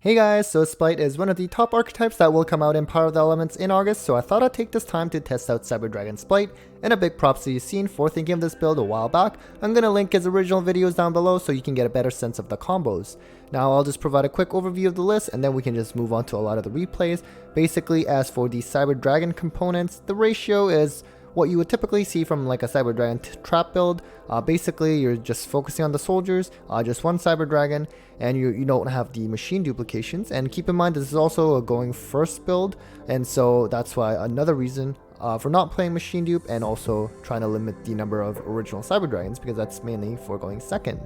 Hey guys, so Spright is one of the top archetypes that will come out in Power of the Elements in August, so I thought I'd take this time to test out Cyber Dragon Spright, and a big props to Yassine for thinking of this build a while back. I'm going to link his original videos down below so you can get a better sense of the combos. Now I'll just provide a quick overview of the list and then we can just move on to a lot of the replays. Basically, as for the Cyber Dragon components, the ratio is what you would typically see from like a Cyber Dragon trap build. Basically, you're just focusing on the soldiers, just one Cyber Dragon, and you don't have the machine duplications. And keep in mind, this is also a going first build, and so that's why another reason for not playing machine dupe, and also trying to limit the number of original Cyber Dragons, because that's mainly for going second.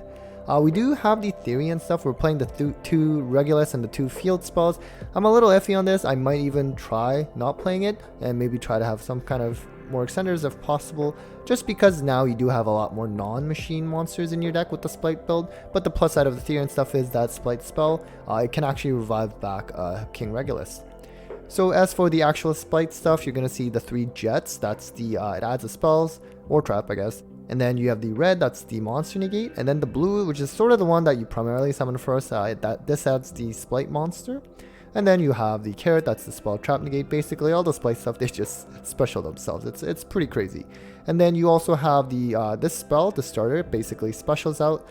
We do have the theory and stuff. We're playing the two Regulus and the 2 field spells. I'm a little iffy on this. I might even try not playing it and maybe try to have some kind of more extenders if possible, just because now you do have a lot more non-machine monsters in your deck with the Spright build. But the plus side of the theory and stuff is that Spright spell, it can actually revive back King Regulus. So as for the actual Spright stuff, you're going to see the 3 jets. That's the it adds the spells or trap, I guess. And then you have the red, that's the monster negate, and then the blue, which is sort of the one that you primarily summon first, this adds the Spright monster. And then you have the carrot, that's the spell trap negate. Basically all the Spright stuff, they just special themselves. It's pretty crazy. And then you also have the this spell, the starter, basically specials out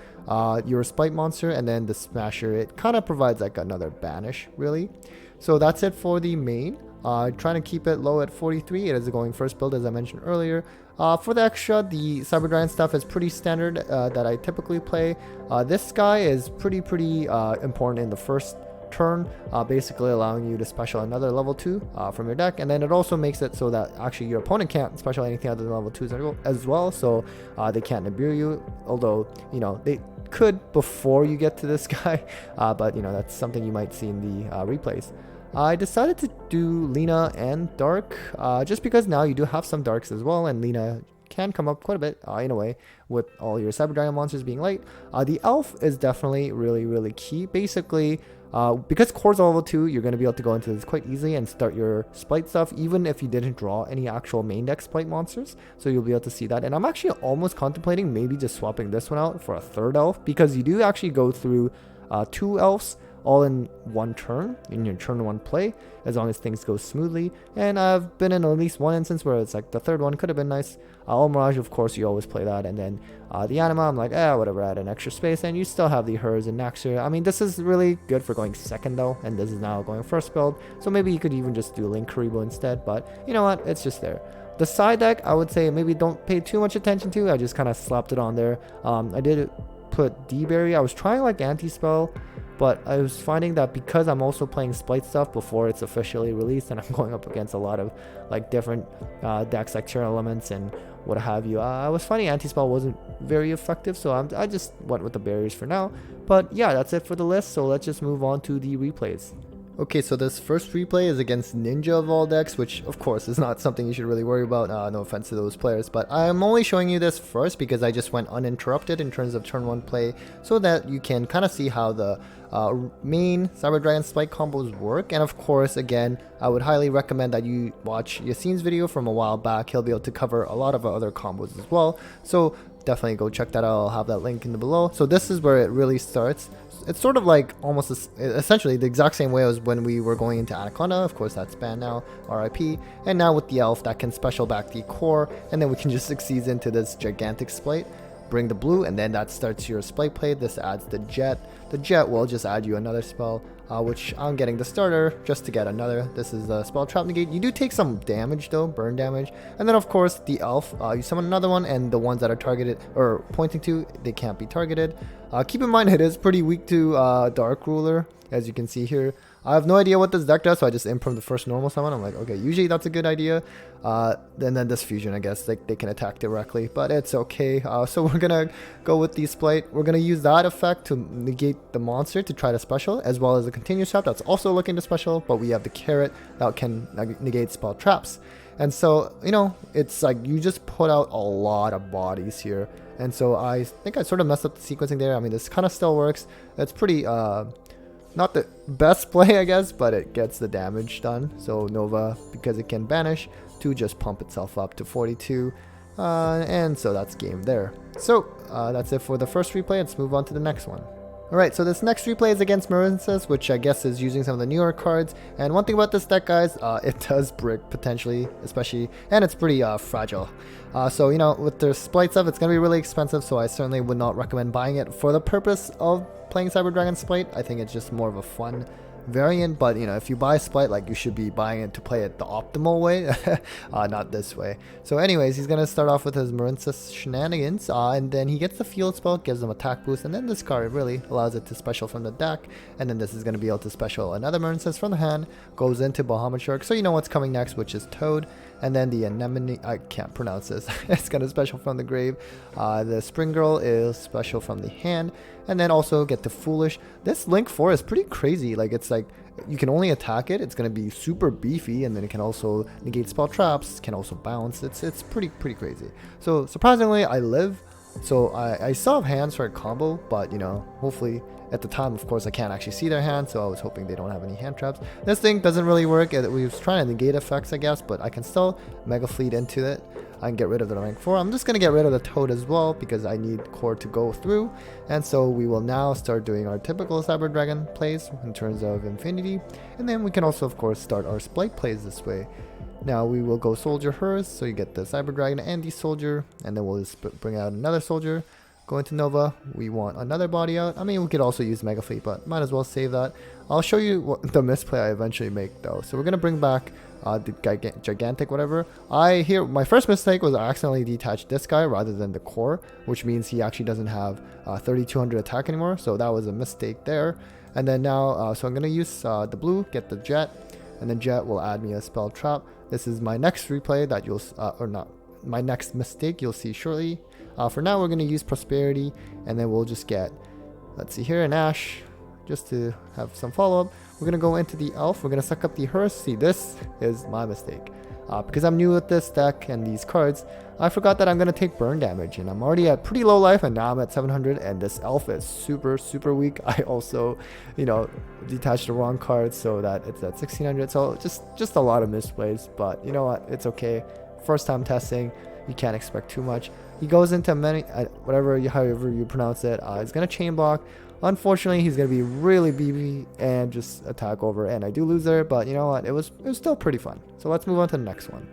your Spright monster, and then the smasher, it kind of provides like another banish, really. So that's it for the main. Trying to keep it low at 43. It is a going first build, as I mentioned earlier. For the extra, the Cyber Dragon stuff is pretty standard that I typically play. This guy is pretty important in the first turn, basically allowing you to special another level 2 from your deck, and then it also makes it so that actually your opponent can't special anything other than level 2s as well, so they can't nibiru you, although you know they could before you get to this guy, but you know that's something you might see in the replays. I decided to do Lina and Dark, just because now you do have some Darks as well, and Lina can come up quite a bit in a way with all your Cyber Dragon monsters being light. The Elf is definitely really key. Basically, because Core's level 2, you're going to be able to go into this quite easily and start your Spright stuff, even if you didn't draw any actual main deck Spright monsters. So you'll be able to see that. And I'm actually almost contemplating maybe just swapping this one out for a 3rd elf, because you do actually go through 2 elves all in one turn, in your turn 1 play, as long as things go smoothly. And I've been in at least one instance where it's like the 3rd one could have been nice. All Mirage, of course, you always play that, and then the Anima, I'm like, whatever, add an extra space, and you still have the Hers and Naxir. I mean, this is really good for going second though, and this is now going first build, so maybe you could even just do Link Karibo instead, but you know what, it's just there. The side deck, I would say maybe don't pay too much attention to. I just kind of slapped it on there. I did put D-Berry. I was trying like anti-spell, but I was finding that because I'm also playing Spright stuff before it's officially released, and I'm going up against a lot of like different decks like Tearlaments and what have you, I was finding anti-spell wasn't very effective, so I just went with the barriers for now. But yeah, that's it for the list, so let's just move on to the replays. Okay, so this first replay is against Ninja of all decks, which of course is not something you should really worry about, no offense to those players, but I'm only showing you this first because I just went uninterrupted in terms of turn 1 play, so that you can kind of see how the main Cyber Dragon Spright combos work. And of course, again, I would highly recommend that you watch Yassine's video from a while back. He'll be able to cover a lot of other combos as well, so definitely go check that out. I'll have that link in the below. So this is where it really starts. It's sort of like almost essentially the exact same way as when we were going into Anaconda. Of course, that's banned now, RIP. And now with the Elf, that can special back the core, and then we can just succeed into this gigantic Spright. Bring the blue, and then that starts your Spright play. This adds the jet. The jet will just add you another spell, which I'm getting the starter just to get another. This is the spell trap negate. You do take some damage though, burn damage. And then of course the elf, you summon another one, and the ones that are targeted or pointing to, they can't be targeted. Keep in mind it is pretty weak to Dark Ruler, as you can see here. I have no idea what this deck does, so I just imp from the first normal summon. I'm like, okay, usually that's a good idea. And then this fusion, I guess, like they can attack directly, but it's okay. So we're gonna go with the Spright. We're gonna use that effect to negate the monster to try to special, as well as the continuous trap that's also looking to special, but we have the carrot that can negate spell traps. And so, you know, it's like you just put out a lot of bodies here. And so I think I sort of messed up the sequencing there. I mean, this kind of still works. It's pretty not the best play, I guess, but it gets the damage done. So Nova, because it can banish, to just pump itself up to 42. And so that's game there. So that's it for the first replay. Let's move on to the next one. Alright, so this next replay is against Marincess, which I guess is using some of the newer cards. And one thing about this deck, guys, it does brick potentially, especially, and it's pretty fragile. So, you know, with the Spright stuff, it's going to be really expensive, so I certainly would not recommend buying it for the purpose of playing Cyber Dragon Spright. I think it's just more of a fun variant, but you know, if you buy Spright, like, you should be buying it to play it the optimal way, not this way. So anyways, he's gonna start off with his Marincess shenanigans, and then he gets the field spell, gives him attack boost, and then this card really allows it to special from the deck, and then this is gonna be able to special another Marincess from the hand, goes into Bahamut Shark, so you know what's coming next, which is Toad, and then the Anemone, I can't pronounce this, it's gonna special from the grave, the Spring Girl is special from the hand, and then also get the Foolish. This Link 4 is pretty crazy, like, it's like, you can only attack it, it's going to be super beefy, and then it can also negate spell traps, can also bounce, it's pretty crazy. So surprisingly, I live, so I still have hands for a combo, but you know, hopefully, at the time, of course, I can't actually see their hand, so I was hoping they don't have any hand traps. This thing doesn't really work, we was trying to negate effects, I guess, but I can still Mega Fleet into it. I can get rid of the rank 4. I'm just going to get rid of the Toad as well because I need core to go through. And so we will now start doing our typical Cyber Dragon plays in terms of Infinity. And then we can also, of course, start our Spright plays this way. Now we will go Soldier Hers, so you get the Cyber Dragon and the Soldier. And then we'll just bring out another Soldier. Go into Nova. We want another body out. I mean, we could also use Mega Fleet, but might as well save that. I'll show you what the misplay I eventually make though. So we're going to bring back the gigantic whatever. My first mistake was I accidentally detached this guy rather than the core, which means he actually doesn't have 3200 attack anymore, so that was a mistake there. And then now, so I'm going to use the blue, get the Jet, and then Jet will add me a spell trap. This is my next replay that you'll, or not, my next mistake you'll see shortly. For now, we're going to use Prosperity, and then we'll just get, let's see here, an Ash, just to have some follow-up. We're going to go into the Elf. We're going to suck up the Hearse. See, this is my mistake. Because I'm new with this deck and these cards, I forgot that I'm going to take burn damage. And I'm already at pretty low life, and now I'm at 700. And this Elf is super weak. I also, you know, detached the wrong card so that it's at 1600. So just a lot of misplays. But you know what? It's okay. First time testing. You can't expect too much. He goes into many, however you pronounce it. He's going to chain block. Unfortunately, he's going to be really BB and just attack over, and I do lose there, but you know what, it was still pretty fun. So let's move on to the next one.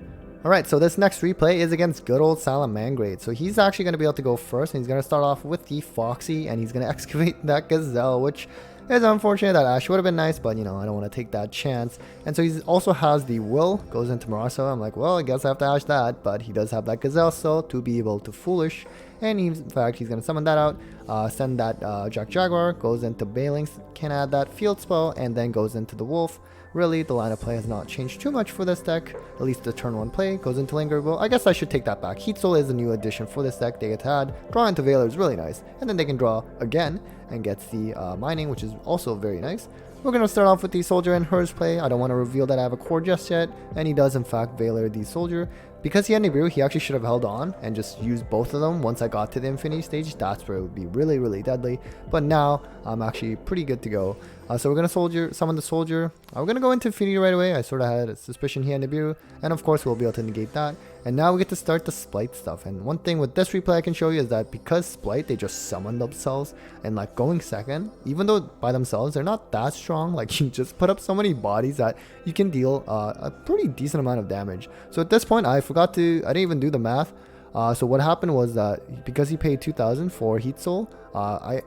Alright, so this next replay is against good old Salamangreat. So he's actually going to be able to go first, and he's going to start off with the Foxy, and he's going to excavate that Gazelle, which is unfortunate. That Ash would have been nice, but you know, I don't want to take that chance. And so he also has the Will, goes into Marasa. I'm like, well, I guess I have to Ash that, but he does have that Gazelle still to be able to Foolish. And in fact, he's going to summon that out, send that Jack Jaguar, goes into Bailings, can add that field spell, and then goes into the Wolf. Really, the line of play has not changed too much for this deck, at least the turn 1 play, goes into Linger. Well, I guess I should take that back. Heat Soul is a new addition for this deck. They get to add, draw into Veiler is really nice, and then they can draw again, and gets the Mining, which is also very nice. We're going to start off with the Soldier and Hers play. I don't want to reveal that I have a core just yet, and he does in fact Veiler the Soldier. Because he had Nibiru, he actually should have held on and just used both of them once I got to the Infinity stage. That's where it would be really deadly. But now, I'm actually pretty good to go. So we're going to summon the Soldier. We're going to go into Infinity right away. I sort of had a suspicion he had Nibiru. And of course, we'll be able to negate that. And now we get to start the Spright stuff. And one thing with this replay I can show you is that because Spright, they just summon themselves. And like going second, even though by themselves, they're not that strong. Like you just put up so many bodies that you can deal a pretty decent amount of damage. So at this point, I didn't even do the math. So what happened was that because he paid 2,000 for Heat Soul, I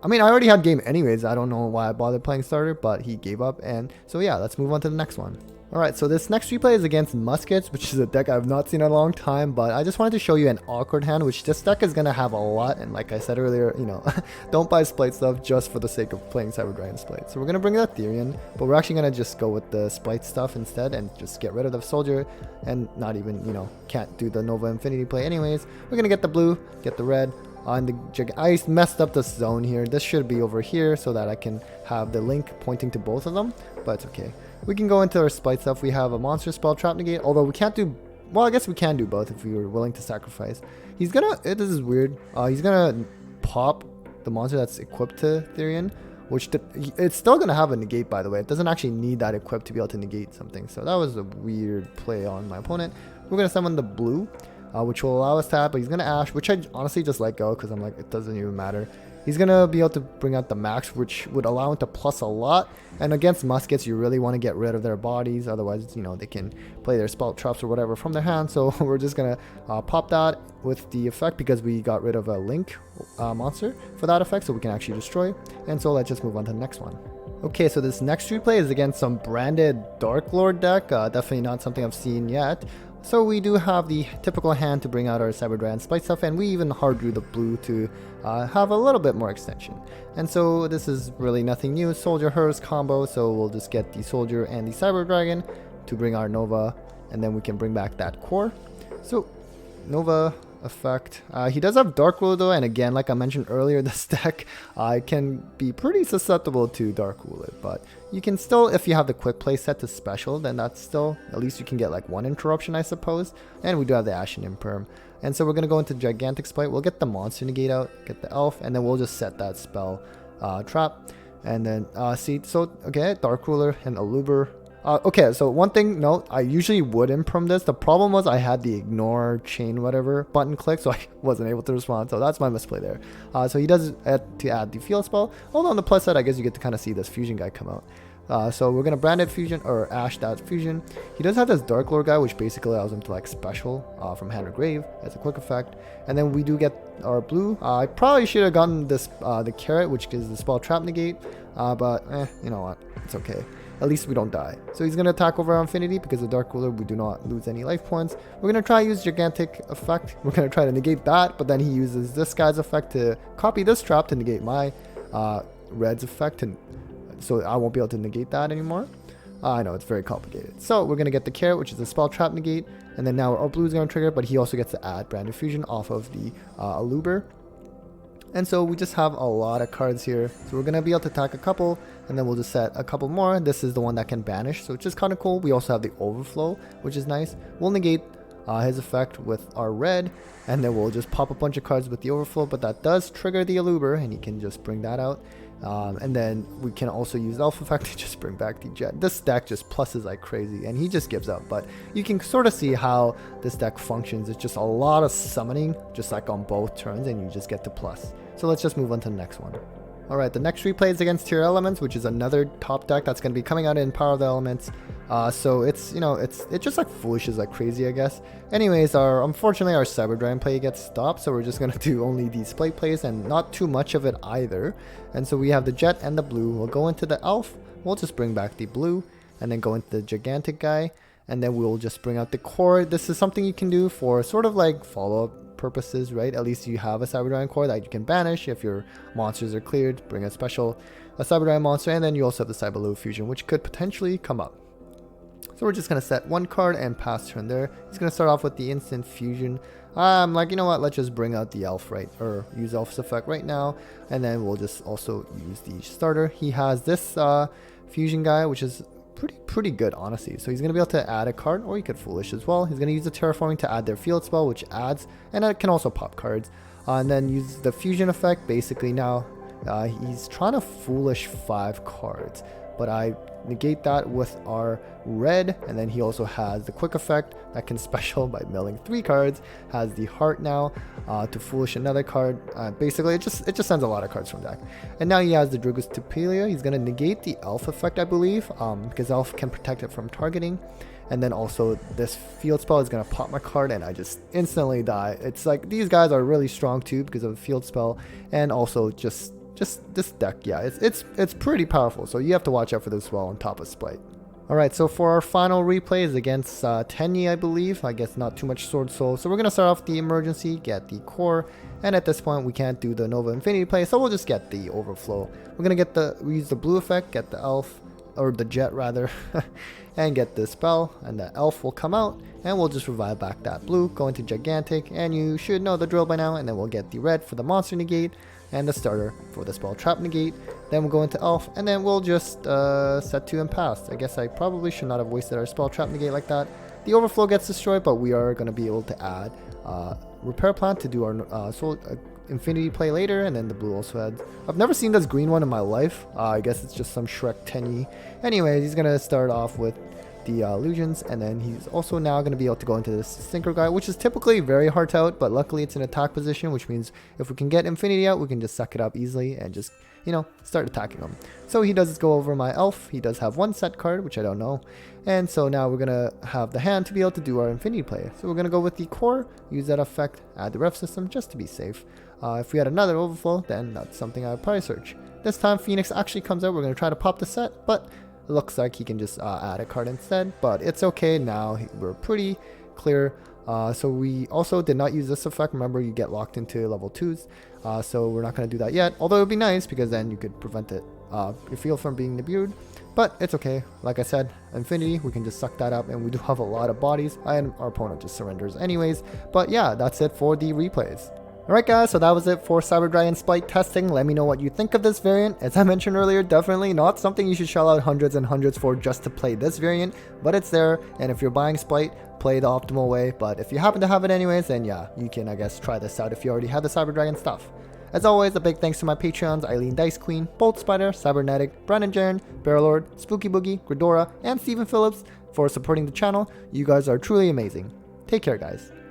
mean, I already had game anyways. I don't know why I bothered playing starter, but he gave up. And so yeah, let's move on to the next one. Alright, so this next replay is against Muskets, which is a deck I've not seen in a long time, but I just wanted to show you an awkward hand, which this deck is going to have a lot, and like I said earlier, you know, don't buy Spright stuff just for the sake of playing Cyber Dragon Spright. So we're going to bring that Therian, but we're actually going to just go with the Spright stuff instead, and just get rid of the Soldier, and not even, you know, can't do the Nova Infinity play anyways. We're going to get the blue, get the red. I messed up the zone here. This should be over here so that I can have the link pointing to both of them, but it's okay. We can go into our Spright stuff. We have a Monster Spell Trap Negate, although we can't do, well, I guess we can do both if we were willing to sacrifice. He's gonna, this is weird, he's gonna pop the monster that's equipped to Therian, which it's still gonna have a negate, by the way. It doesn't actually need that equipped to be able to negate something, so that was a weird play on my opponent. We're gonna summon the blue, which will allow us to have, but he's gonna Ash, which I honestly just let go because I'm like, it doesn't even matter. He's gonna be able to bring out the max, which would allow him to plus a lot. And against Muskets, you really want to get rid of their bodies, otherwise, you know, they can play their spell traps or whatever from their hand. So we're just gonna pop that with the effect because we got rid of a Link monster for that effect, so we can actually destroy. And so let's just move on to the next one. Okay, so this next replay is against some branded Darklord deck. Definitely not something I've seen yet. So we do have the typical hand to bring out our Cyber Dragon Spright stuff, and we even hard drew the blue to have a little bit more extension. And so this is really nothing new, Soldier Hers combo, so we'll just get the Soldier and the Cyber Dragon to bring our Nova, and then we can bring back that core. So Nova effect. He does have Dark-Rule though, and again, like I mentioned earlier, this deck can be pretty susceptible to Dark-Rule it, but you can still, if you have the quick play set to special, then that's still, at least you can get like one interruption, I suppose. And we do have the Ashen Imperm. And so we're going to go into Gigantic Spright. We'll get the Monster Negate out, get the Elf, and then we'll just set that spell trap. And then see, so okay, Dark Ruler and Aluber. Okay, so one thing, no, I usually would imperm this. The problem was I had the ignore chain whatever button click, so I wasn't able to respond. So that's my misplay there. So he does to add the field spell. Although on the plus side, I guess you get to kind of see this fusion guy come out. So we're gonna branded fusion or ash that fusion. He does have this Darklord guy, which basically allows him to like special from hand or grave as a quick effect. And then we do get our blue. I probably should have gotten this the carrot, which gives the spell trap negate. But you know what? It's okay. At least we don't die. So he's going to attack over our Infinity because of Dark Ruler. We do not lose any life points. We're going to try to use Gigantic effect. We're going to try to negate that, but then he uses this guy's effect to copy this trap to negate my red's effect. And so I won't be able to negate that anymore. I know, it's very complicated. So we're going to get the carrot, which is a spell trap negate. And then now our blue is going to trigger, but he also gets to add Branded Fusion off of the Aluber. And so we just have a lot of cards here. So we're going to be able to attack a couple, and then we'll just set a couple more. This is the one that can banish, so it's just kind of cool. We also have the Overflow, which is nice. We'll negate his effect with our red, and then we'll just pop a bunch of cards with the Overflow, but that does trigger the Aluber, and he can just bring that out. And then we can also use Elf effect to just bring back the Jet. This deck just pluses like crazy, and he just gives up. But you can sort of see how this deck functions. It's just a lot of summoning, just like on both turns, and you just get to plus. So let's just move on to the next one. Alright, the next replay is against Tearlaments, which is another top deck that's going to be coming out in Power of the Elements. So it's, you know, it's just like foolishes like crazy, I guess. Anyways, unfortunately our Cyber Dragon play gets stopped, so we're just going to do only these play plays and not too much of it either. And so we have the Jet and the blue. We'll go into the Elf, we'll just bring back the blue, and then go into the Gigantic guy, and then we'll just bring out the core. This is something you can do for sort of like follow-up purposes, right? At least you have a Cyber Dragon core that you can banish if your monsters are cleared, bring a Cyber Dragon monster, and then you also have the Cyber Fusion, which could potentially come up. So we're just going to set one card and pass turn there. He's going to start off with the instant fusion. I'm like, you know what, let's just bring out the Elf, right? Or use Elf's effect right now, and then we'll just also use the starter. He has this fusion guy, which is pretty good, honestly. So he's going to be able to add a card, or he could Foolish as well. He's going to use the Terraforming to add their field spell, which adds, and it can also pop cards. And then use the fusion effect. Basically now he's trying to Foolish 5 cards, but I negate that with our red, and then he also has the quick effect that can special by milling 3 cards, has the heart now to Foolish another card. Basically it just sends a lot of cards from deck. And now he has the Drugus Tupelia. He's going to negate the Elf effect, I believe, because Elf can protect it from targeting. And then also this field spell is going to pop my card, and I just instantly die. It's like these guys are really strong too because of the field spell, and also just this deck, yeah, it's pretty powerful. So you have to watch out for this as well on top of Spright. Alright, so for our final replay is against Tenyi, I believe. I guess not too much Swordsoul. So we're going to start off the emergency, get the core, and at this point we can't do the Nova Infinity play, so we'll just get the Overflow. We're going to get we use the blue effect, get the Elf, or the Jet rather, and get the spell, and the Elf will come out, and we'll just revive back that blue, go into Gigantic, and you should know the drill by now, and then we'll get the red for the monster negate, and the starter for the spell trap negate. Then we'll go into Elf, and then we'll just set 2 and pass. I guess I probably should not have wasted our spell trap negate like that. The Overflow gets destroyed, but we are going to be able to add Repair Plant to do our Infinity play later, and then the blue also adds. I've never seen this green one in my life. I guess it's just some Shrek Tenyi. Anyways, he's going to start off with the illusions, and then he's also now going to be able to go into this Sinker guy, which is typically very hard to out, but luckily it's an attack position, which means if we can get Infinity out, we can just suck it up easily and just, you know, start attacking him. So he does go over my elf. He does have one set card, which I don't know. And so now we're going to have the hand to be able to do our Infinity play. So we're going to go with the core, use that effect, add the ref system just to be safe. If we had another overflow, then that's something I would probably search. This time Phoenix actually comes out. We're going to try to pop the set, but it looks like he can just add a card instead. But it's okay now. We're pretty clear. So we also did not use this effect. Remember, you get locked into level 2s. So we're not going to do that yet. Although it would be nice because then you could prevent it, your field from being debuted. But it's okay. Like I said, Infinity, we can just suck that up. And we do have a lot of bodies. And our opponent just surrenders anyways. But yeah, that's it for the replays. Alright guys, so that was it for Cyber Dragon Spright testing. Let me know what you think of this variant. As I mentioned earlier, definitely not something you should shell out hundreds and hundreds for just to play this variant, but it's there, and if you're buying Spright, play the optimal way. But if you happen to have it anyways, then yeah, you can I guess try this out if you already have the Cyber Dragon stuff. As always, a big thanks to my Patreons, Eileen Dice Queen, Bolt Spider, Cybernetic, Brandon Jaren, Darklord, Spooky Boogie, Gridora, and Stephen Phillips for supporting the channel. You guys are truly amazing. Take care guys.